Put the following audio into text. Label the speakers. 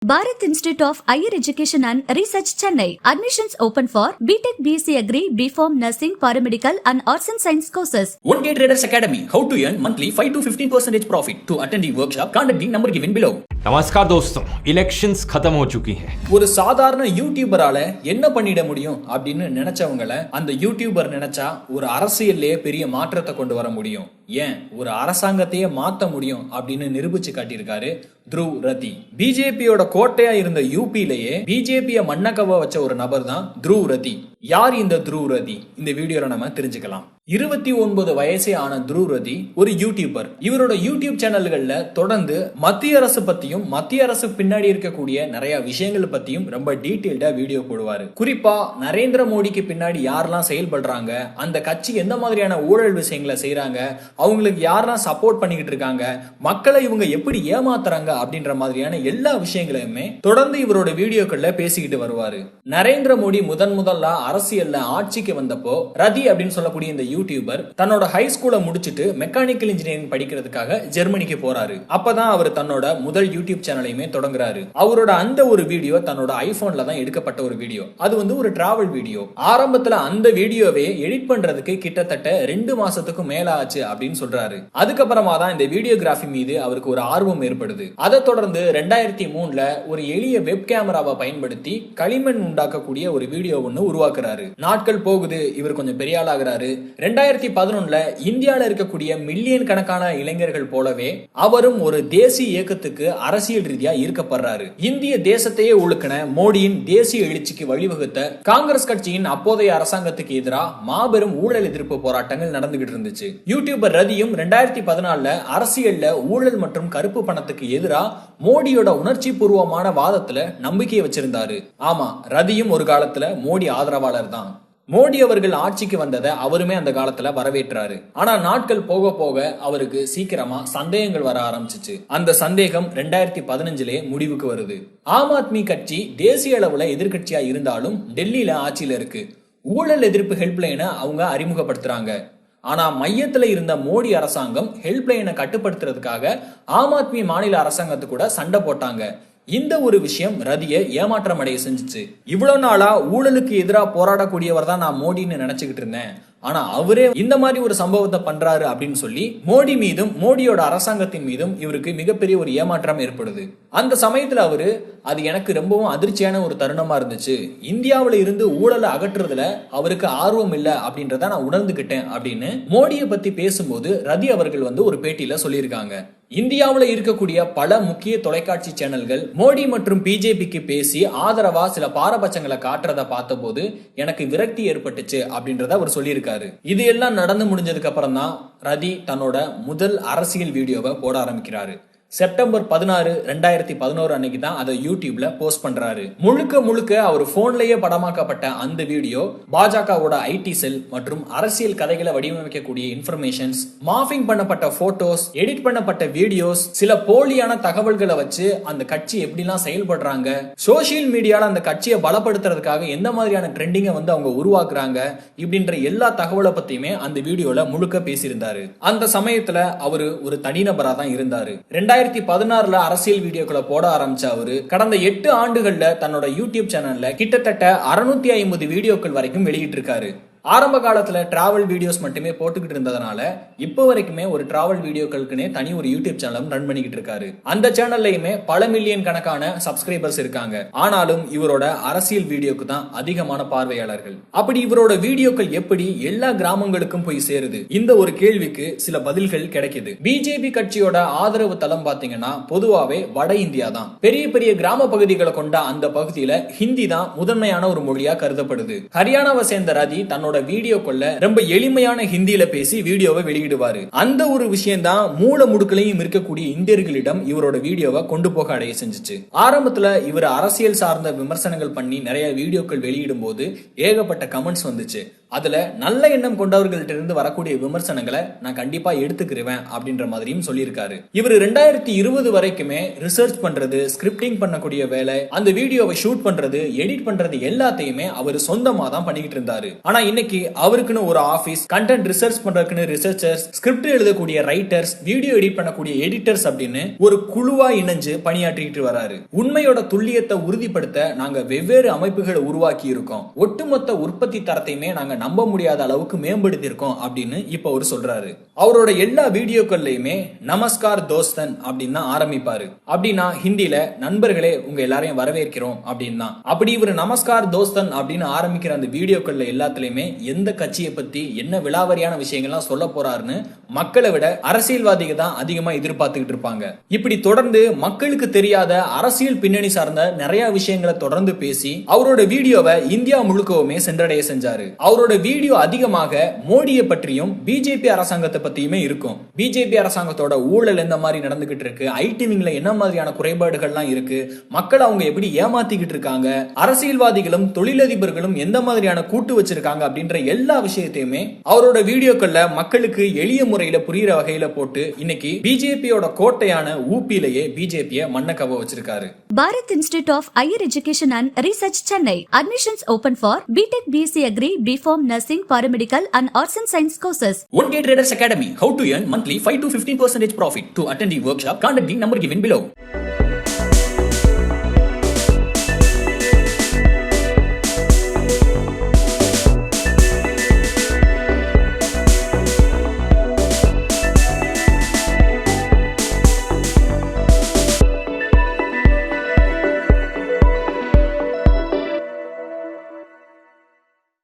Speaker 1: Bharat Institute of Higher Education and Research, Chennai. Admissions open for BTech, BSc Agri, BPharm, Nursing, Paramedical and Arts and Science courses.
Speaker 2: One Day Traders Academy. How to earn monthly 5 to 15% profit. To attend the workshop, contact the number given below.
Speaker 3: नमस्कार दोस्तों, elections खत्म हो चुकी हैं।
Speaker 2: ஒரு சாதாரண யூடியூபரால என்ன பண்ணிட முடியும் அப்படின்னு நினைச்சவங்கள அந்த யூடியூபர் நினைச்சா ஒரு அரசியல்லே பெரிய மாற்றத்தை கொண்டு வர முடியும், ஏன் ஒரு அரசாங்கத்தையே மாத்த முடியும் அப்படின்னு நிரூபிச்சு காட்டியிருக்காரு த்ருவ் ரதி. பிஜேபியோட கோட்டையா இருந்த யூபியிலேயே பிஜேபியை மண்ணக்கவ வச்ச ஒரு நபர் தான் த்ருவ் ரதி. யார் இந்த த்ருவ் ரதி? இந்த வீடியோல நம்ம தெரிஞ்சுக்கலாம். 29 வயசே ஆன த்ருவ் ரதி ஒரு யூடியூபர். இவரோட யூடியூப் சேனல்கள்ல தொடர்ந்து மத்திய அரசு பத்தியும் மத்திய அரசு பின்னாடி இருக்கக்கூடிய நிறைய விஷயங்கள் பத்தியும் ரொம்ப டீடைல்டா வீடியோ போடுவாரு. குறிப்பா நரேந்திர மோடிக்கு பின்னாடி யாரெல்லாம் செயல்படுறாங்க, அந்த கட்சி எந்த மாதிரியான ஊழல் விஷயங்களை செய்யறாங்க, அவங்களுக்கு யாரெல்லாம் சப்போர்ட் பண்ணிக்கிட்டு இருக்காங்க, மக்களை இவங்க எப்படி ஏமாத்துறாங்க அப்படின்ற மாதிரியான எல்லா விஷயங்களையுமே தொடர்ந்து இவரோட வீடியோக்கள்ல பேசிக்கிட்டு வருவாரு. நரேந்திர மோடி முதல்ல அரசியல்ல ஆட்சிக்கு வந்தப்போ ரதி அப்படின்னு சொல்லக்கூடிய இந்த யூடியூபர் தன்னோட ஹை ஸ்கூலை முடிச்சிட்டு மெக்கானிக்கல் இன்ஜினியரிங் படிக்கிறதுக்காக ஜெர்மனிக்கு போறாரு. அப்பதான் அவர் தன்னோட முதல் யூடியூப் சேனலையுமே தொடங்குறாரு. அவரோட அந்த ஒரு வீடியோ தன்னோட ஐபோன்ல தான் எடுக்கப்பட்ட ஒரு வீடியோ. அது ஒரு டிராவல் வீடியோ. ஆரம்பத்துல அந்த வீடியோவே எடிட் பண்றதுக்கு கிட்டத்தட்ட 2 மாசத்துக்கு மேல ஆச்சு அப்படின்னு சொல்றாரு. அதுக்கப்புறமா தான் இந்த வீடியோகிராஃபி மீது அவருக்கு ஒரு ஆர்வம் ஏற்படுது. அதை தொடர்ந்து 2003ல ஒரு எளிய வெப் கேமராவை பயன்படுத்தி களிமண் உண்டாக்கக்கூடிய ஒரு வீடியோ ஒன்னு உருவாக்குறாரு. நாட்கள் போகுது, இவர் கொஞ்சம் பெரிய ஆளாகிறாரு. 2011ல இந்தியால இருக்கக்கூடிய மில்லியன் கணக்கான இளைஞர்கள் போலவே அவரும் ஒரு தேசிய இயக்கத்துக்கு அரசியல் ரீதியா ஈர்க்கப்படுறாரு. இந்திய தேசத்தையே ஒழுக்கின மோடியின் தேசிய எழுச்சிக்கு வழிவகுத்த காங்கிரஸ் கட்சியின் அப்போதைய அரசாங்கத்துக்கு எதிராக மாபெரும் ஊழல் எதிர்ப்பு போராட்டங்கள் நடந்துகிட்டு இருந்துச்சு. யூடியூபர் ரதியும் 2014ல அரசியல்ல ஊழல் மற்றும் கருப்பு பணத்துக்கு எதிராக மோடியோட உணர்ச்சி பூர்வமான வாதத்துல நம்பிக்கையை வச்சிருந்தாரு. ஆமா, ரதியும் ஒரு காலத்துல மோடி ஆதரவாளர் தான். மோடி அவர்கள் ஆட்சிக்கு வந்ததை அவருமே அந்த காலத்துல வரவேற்றாரு. ஆனா நாட்கள் போக போக அவருக்கு சீக்கிரமா சந்தேகங்கள் வர ஆரம்பிச்சிச்சு. அந்த சந்தேகம் 2015லே முடிவுக்கு வருது. ஆம் ஆத்மி கட்சி தேசிய அளவுல எதிர்கட்சியா இருந்தாலும் டெல்லியில ஆட்சியில இருக்கு. ஊழல் எதிர்ப்பு ஹெல்ப்லைனை அவங்க அறிமுகப்படுத்துறாங்க. ஆனா மையத்துல இருந்த மோடி அரசாங்கம் ஹெல்ப்லைனை கட்டுப்படுத்துறதுக்காக ஆம் ஆத்மி மாநில அரசாங்கத்து கூட சண்டை போட்டாங்க. இந்த ஒரு விஷயம் ரதிய ஏமாற்றம் அடைய செஞ்சுச்சு. இவ்வளவு நாளா ஊழலுக்கு எதிராக போராடக்கூடியவர் தான் நான் மோடின்னு நினைச்சுக்கிட்டு இருந்தேன். ஆனா அவரே இந்த மாதிரி ஒரு சம்பவத்தை பண்றாரு அப்படின்னு சொல்லி மோடி மீதும் மோடியோட அரசாங்கத்தின் மீதும் இவருக்கு மிகப்பெரிய ஒரு ஏமாற்றம் ஏற்படுது. அந்த சமயத்துல அது எனக்கு ரொம்பவும் அதிர்ச்சியான ஒரு தருணமா இருந்துச்சு. இந்தியாவில இருந்து ஊழலை அகற்றுறதுல அவருக்கு ஆர்வம் இல்ல அப்படின்றத நான் உணர்ந்துகிட்டேன் அப்படின்னு மோடியை பத்தி பேசும்போது ரதி அவர்கள் ஒரு பேட்டியில சொல்லியிருக்காங்க. இந்தியாவில இருக்கக்கூடிய பல முக்கிய தொலைக்காட்சி சேனல்கள் மோடி மற்றும் பிஜேபிக்கு பேசி ஆதரவா சில பாரபட்சங்களை காட்டுறத பார்த்த போது எனக்கு விரக்தி ஏற்பட்டுச்சு அப்படின்றத அவர் சொல்லியிருக்காரு. இது எல்லாம் நடந்து முடிஞ்சதுக்கு அப்புறம் தான் ரதி தன்னோட முதல் அரசியல் வீடியோவை போட ஆரம்பிக்கிறாரு. செப்டம்பர் 16, 2011 அன்னைக்கு தான் அதை யூடியூப்ல போஸ்ட் பண்றாரு. முழுக்க அவர் போன்லயே படமாக்கப்பட்ட அந்த வீடியோ பாஜகவோட ஐடி செல் மற்றும் அரசியல் கதைகளை வடிவமைக்கக்கூடிய இன்ஃபர்மேஷன்ஸ், மார்பிங் பண்ணப்பட்ட போட்டோஸ், எடிட் பண்ணப்பட்ட வீடியோஸ், சில போலியான தகவல்களை வச்சு அந்த கட்சி எப்படிலாம் செயல்படுறாங்க, சோசியல் மீடியால அந்த கட்சியை பலப்படுத்துறதுக்காக எந்த மாதிரியான ட்ரெண்டிங்கை அவங்க உருவாக்குறாங்க, இப்படின்ற எல்லா தகவலை பத்தியுமே அந்த வீடியோல முழுக்க பேசியிருந்தாரு. அந்த சமயத்துல அவரு ஒரு தனிநபரா தான் இருந்தாரு. 2016ல அரசியல் வீடியோக்களை போட ஆரம்பிச்ச அவரு கடந்த 8 ஆண்டுகள்ல தன்னோட யூடியூப் சேனல்ல கிட்டத்தட்ட 650 வீடியோக்கள் வரைக்கும் வெளியிட்டு இருக்காரு. ஆரம்ப காலத்துல டிராவல் வீடியோஸ் மட்டுமே போட்டுக்கிட்டு இருந்ததுனால இப்போ வரைக்குமே ஒரு டிராவல் வீடியோக்களுக்குனே தனி ஒரு யூடியூப் சேனலும் ரன் பண்ணிக்கிட்டு இருக்காரு. அந்த சேனல்லையுமே பல மில்லியன் கணக்கான சப்ஸ்கிரைபர்ஸ் இருக்காங்க. ஆனாலும் இவரோட அரசியல் வீடியோக்கு தான் அதிகமான பார்வையாளர்கள். அப்படி இவரோட வீடியோக்கள் எப்படி எல்லா கிராமங்களுக்கும் போய் சேருது? இந்த ஒரு கேள்விக்கு சில பதில்கள் கிடைக்குது. பிஜேபி கட்சியோட ஆதரவு தளம் பாத்தீங்கன்னா பொதுவாவே வட இந்தியா தான். பெரிய பெரிய கிராம பகுதிகளை கொண்ட அந்த பகுதியில ஹிந்தி தான் முதன்மையான ஒரு மொழியா கருதப்படுது. ஹரியானாவை சேர்ந்த ரதி தன்னோட வீடியோக்குள்ள ரொம்ப எளிமையான ஹிந்தியில பேசி வீடியோவை வெளியிடுவாரு. அந்த ஒரு விஷயம் தான் மூல முடுக்கலையும் இருக்கக்கூடிய இந்தியர்களிடம் இவரோட வீடியோவை கொண்டு போக அடைய செஞ்சுச்சு. ஆரம்பத்துல இவர் அரசியல் சார்ந்த விமர்சனங்கள் பண்ணி நிறைய வீடியோக்கள் வெளியிடும் போது ஏகப்பட்ட கமெண்ட்ஸ் வந்துச்சு. அதுல நல்ல எண்ணம் கொண்டவர்கள்ட்ட இருந்து வரக்கூடிய விமர்சனங்களை நான் கண்டிப்பா எடுத்துக்கிருவேன் அப்படின்ற மாதிரியும் சொல்லியிருக்காரு. இவர் 2020 வரைக்குமே ரிசர்ச் பண்றது, ஸ்கிரிப்டிங் பண்ணக்கூடிய வேலை, அந்த வீடியோவை ஷூட் பண்றது, எடிட் பண்றது எல்லாத்தையுமே அவர் சொந்தமா தான் பண்ணிக்கிட்டு இருந்தாரு. ஆனா இன்னைக்கு அவருக்குன்னு ஒரு ஆபீஸ், கண்டென்ட் ரிசர்ச் பண்றதுக்குன்னு ரிசர்ச்சர்ஸ், ஸ்கிரிப்ட் எழுதக்கூடிய ரைட்டர்ஸ், வீடியோ எடிட் பண்ணக்கூடிய எடிட்டர்ஸ் அப்படின்னு ஒரு குழுவா இணைஞ்சு பணியாற்றிட்டு வராரு. உண்மையோட துல்லியத்தை உறுதிப்படுத்த நாங்க வெவ்வேறு அமைப்புகளை உருவாக்கி இருக்கோம். ஒட்டுமொத்த உற்பத்தி தரத்தையுமே நாங்க நம்ப முடியாத அளவுக்கு மேம்படுத்தி இருக்கோம் அப்படின்னு இப்ப அவர் சொல்றாரு. அவரோட எல்லா வீடியோக்கள்லயுமே நமஸ்கார் தோஸ்தன் அப்படின்னு தான் ஆரம்பிப்பாரு. அப்படின்னா ஹிந்தில நண்பர்களே உங்க எல்லாரையும் வரவேற்கிறோம் அப்படின்னா. அப்படி இவர் நமஸ்கார் தோஸ்தன் அப்படின்னு ஆரம்பிக்கிற அந்த வீடியோக்கள்ல எல்லாத்துலயுமே எந்த கட்சியை பத்தி என்ன விலாவரியான விஷயங்கள்லாம் சொல்ல போறாருன்னு மக்களை விட அரசியல்வாதிகள் தான் அதிகமா எதிர்பார்த்துக்கிட்டு இருப்பாங்க. இப்படி தொடர்ந்து மக்களுக்கு தெரியாத அரசியல் பின்னணி சார்ந்த நிறைய விஷயங்களை தொடர்ந்து பேசி அவரோட வீடியோவை இந்தியா முழுக்கவுமே சென்றடைய செஞ்சாரு. அவரோட வீடியோ அதிகமாக மோடியை பற்றியும் பிஜேபி அரசாங்கத்தை பத்தியுமே இருக்கும். பிஜேபி அரசாங்கத்தோட ஊழல் எந்த மாதிரி நடந்துகிட்டு இருக்கு, ஐடி விங்ல என்ன மாதிரியான குறைபாடுகள்லாம் இருக்கு, மக்கள் அவங்க எப்படி ஏமாத்திக்கிட்டு இருக்காங்க, அரசியல்வாதிகளும் தொழிலதிபர்களும் எந்த மாதிரியான கூட்டு வச்சிருக்காங்க அப்படின்ற எல்லா விஷயத்தையுமே அவரோட வீடியோக்கள்ல மக்களுக்கு எளிய முறையில புரியுற வகையில போட்டு இன்னைக்கு பிஜேபியோட கோட்டையான ஊபியிலேயே பிஜேபியை மண்ணக்கவ வச்சிருக்காரு.
Speaker 1: Bharat institute of higher education and research Chennai. Admissions open for BTech BSc Agri, BPharm Nursing, Paramedical and Arts and Science courses.
Speaker 2: One Day Traders Academy. How to earn monthly 5 to 15% profit. To attend the workshop, contact the number given below.